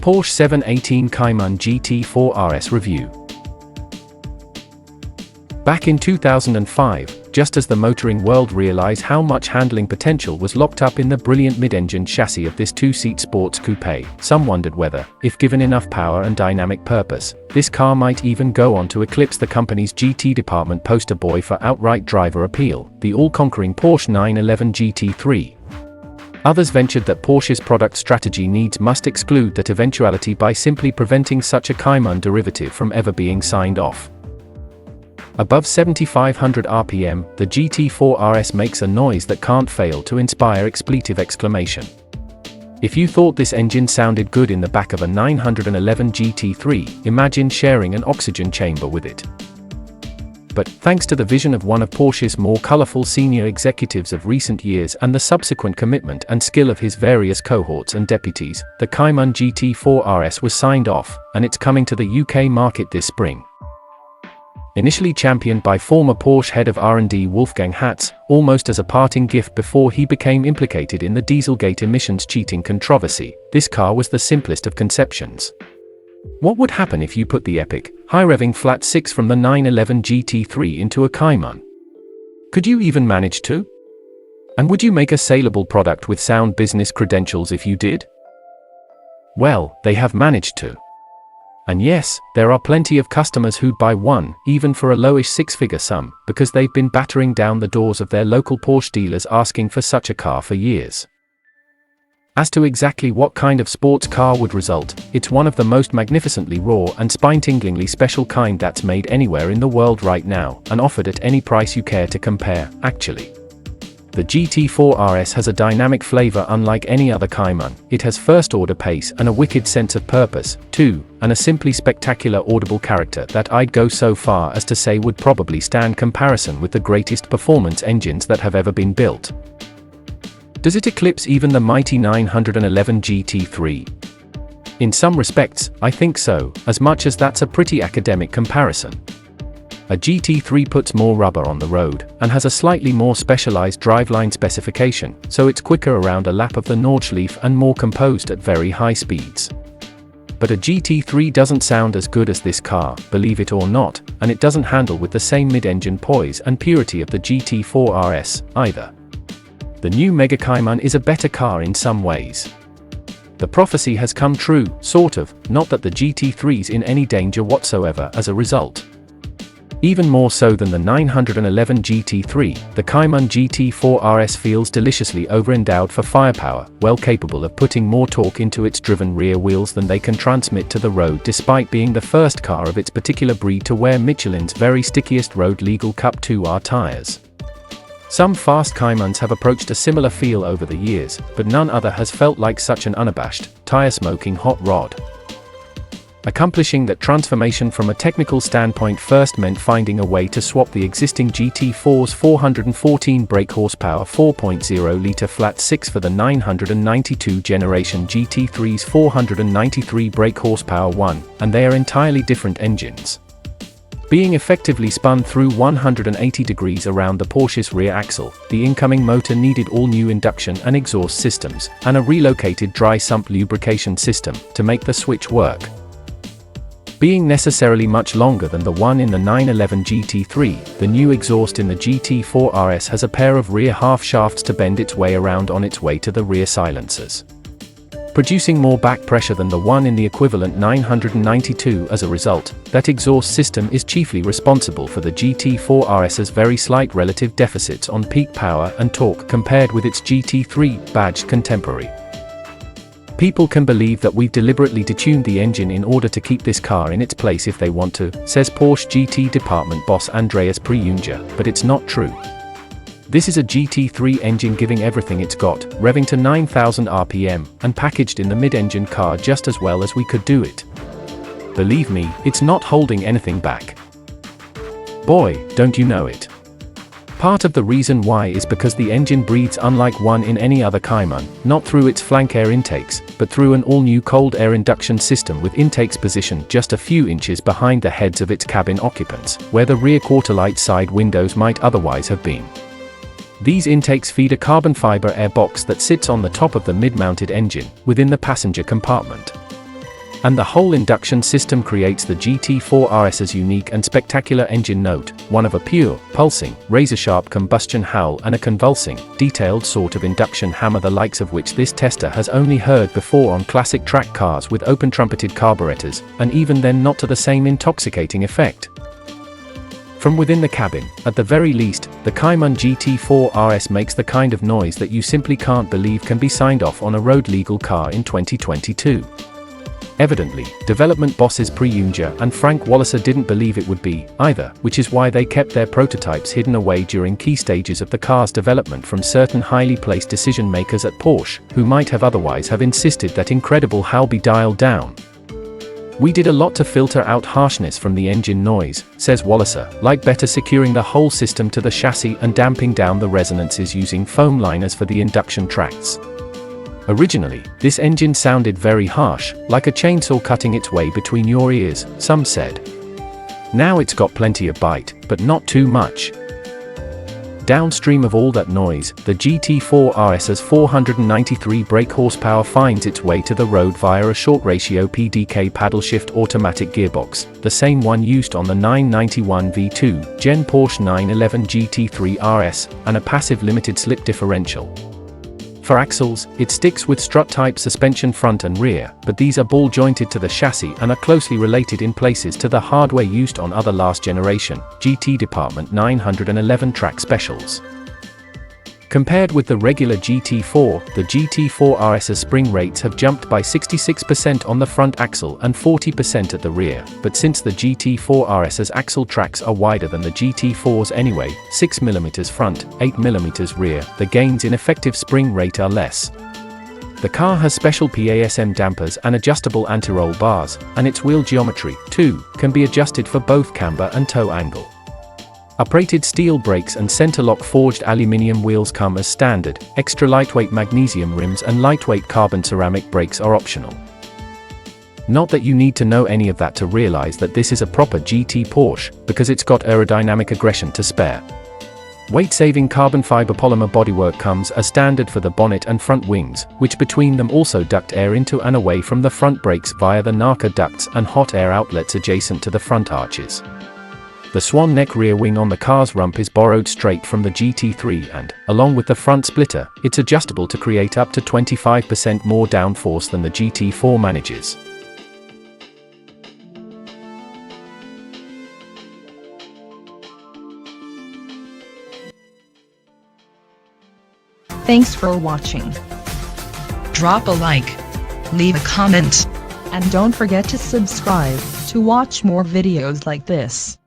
Porsche 718 Cayman GT4 RS review. Back in 2005, just as the motoring world realized how much handling potential was locked up in the brilliant mid-engine chassis of this two-seat sports coupe, some wondered whether, if given enough power and dynamic purpose, this car might even go on to eclipse the company's GT department poster boy for outright driver appeal, the all-conquering Porsche 911 GT3. Others ventured that Porsche's product strategy must exclude that eventuality by simply preventing such a Cayman derivative from ever being signed off. Above 7,500 RPM, the GT4 RS makes a noise that can't fail to inspire expletive exclamation. If you thought this engine sounded good in the back of a 911 GT3, imagine sharing an oxygen chamber with it. But, thanks to the vision of one of Porsche's more colorful senior executives of recent years and the subsequent commitment and skill of his various cohorts and deputies, the Cayman GT4 RS was signed off, and it's coming to the UK market this spring. Initially championed by former Porsche head of R&D Wolfgang Hatz, almost as a parting gift before he became implicated in the Dieselgate emissions cheating controversy, this car was the simplest of conceptions. What would happen if you put the epic, high-revving flat 6 from the 911 GT3 into a Cayman? Could you even manage to? And would you make a saleable product with sound business credentials if you did? Well, they have managed to. And yes, there are plenty of customers who'd buy one, even for a lowish six-figure sum, because they've been battering down the doors of their local Porsche dealers asking for such a car for years. As to exactly what kind of sports car would result, it's one of the most magnificently raw and spine-tinglingly special kind that's made anywhere in the world right now, and offered at any price you care to compare, actually. The GT4 RS has a dynamic flavor unlike any other Cayman. It has first-order pace and a wicked sense of purpose, too, and a simply spectacular audible character that I'd go so far as to say would probably stand comparison with the greatest performance engines that have ever been built. Does it eclipse even the mighty 911 GT3? In some respects, I think so, as much as that's a pretty academic comparison. A GT3 puts more rubber on the road, and has a slightly more specialized driveline specification, so it's quicker around a lap of the Nordschleife and more composed at very high speeds. But a GT3 doesn't sound as good as this car, believe it or not, and it doesn't handle with the same mid-engine poise and purity of the GT4 RS, either. The new Mega Cayman is a better car in some ways. The prophecy has come true, sort of, not that the GT3's in any danger whatsoever as a result. Even more so than the 911 GT3, the Cayman GT4 RS feels deliciously over-endowed for firepower, well capable of putting more torque into its driven rear wheels than they can transmit to the road despite being the first car of its particular breed to wear Michelin's very stickiest road-legal Cup 2R tires. Some fast Caymans have approached a similar feel over the years, but none other has felt like such an unabashed, tire-smoking hot rod. Accomplishing that transformation from a technical standpoint first meant finding a way to swap the existing GT4's 414 brake horsepower 4.0-litre flat 6 for the 992 generation GT3's 493 brake horsepower 1, and they are entirely different engines. Being effectively spun through 180 degrees around the Porsche's rear axle, the incoming motor needed all new induction and exhaust systems, and a relocated dry sump lubrication system, to make the switch work. Being necessarily much longer than the one in the 911 GT3, the new exhaust in the GT4 RS has a pair of rear half shafts to bend its way around on its way to the rear silencers, producing more back pressure than the one in the equivalent 992. As a result, that exhaust system is chiefly responsible for the GT4 RS's very slight relative deficits on peak power and torque compared with its GT3 badged contemporary. People can believe that we've deliberately detuned the engine in order to keep this car in its place if they want to, says Porsche GT department boss Andreas Preunger, but it's not true. This is a GT3 engine giving everything it's got, revving to 9,000 RPM, and packaged in the mid-engine car just as well as we could do it. Believe me, it's not holding anything back. Boy, don't you know it. Part of the reason why is because the engine breathes unlike one in any other Cayman, not through its flank air intakes, but through an all-new cold air induction system with intakes positioned just a few inches behind the heads of its cabin occupants, where the rear quarter-light side windows might otherwise have been. These intakes feed a carbon fiber air box that sits on the top of the mid-mounted engine, within the passenger compartment. And the whole induction system creates the GT4 RS's unique and spectacular engine note, one of a pure, pulsing, razor-sharp combustion howl and a convulsing, detailed sort of induction hammer, the likes of which this tester has only heard before on classic track cars with open-trumpeted carburetors, and even then not to the same intoxicating effect. From within the cabin, at the very least, the Cayman GT4 RS makes the kind of noise that you simply can't believe can be signed off on a road-legal car in 2022. Evidently, development bosses Prix and Frank Walliser didn't believe it would be, either, which is why they kept their prototypes hidden away during key stages of the car's development from certain highly placed decision-makers at Porsche, who might have otherwise have insisted that incredible howl be dialed down. "We did a lot to filter out harshness from the engine noise," says Walliser, like better securing the whole system to the chassis and damping down the resonances using foam liners for the induction tracts. Originally, this engine sounded very harsh, like a chainsaw cutting its way between your ears, some said. Now it's got plenty of bite, but not too much. Downstream of all that noise, the GT4 RS's 493 brake horsepower finds its way to the road via a short-ratio PDK paddle-shift automatic gearbox, the same one used on the 991 V2 Gen Porsche 911 GT3 RS, and a passive limited slip differential. For axles, it sticks with strut-type suspension front and rear, but these are ball-jointed to the chassis and are closely related in places to the hardware used on other last-generation GT Department 911 track specials. Compared with the regular GT4, the GT4 RS's spring rates have jumped by 66% on the front axle and 40% at the rear, but since the GT4 RS's axle tracks are wider than the GT4's anyway, 6mm front, 8mm rear, the gains in effective spring rate are less. The car has special PASM dampers and adjustable anti-roll bars, and its wheel geometry, too, can be adjusted for both camber and toe angle. Uprated steel brakes and center-lock forged aluminium wheels come as standard, extra lightweight magnesium rims and lightweight carbon ceramic brakes are optional. Not that you need to know any of that to realize that this is a proper GT Porsche, because it's got aerodynamic aggression to spare. Weight-saving carbon fiber polymer bodywork comes as standard for the bonnet and front wings, which between them also duct air into and away from the front brakes via the NACA ducts and hot air outlets adjacent to the front arches. The swan neck rear wing on the car's rump is borrowed straight from the GT3 and, along with the front splitter, it's adjustable to create up to 25% more downforce than the GT4 manages. Thanks for watching. Drop a like, leave a comment, and don't forget to subscribe to watch more videos like this.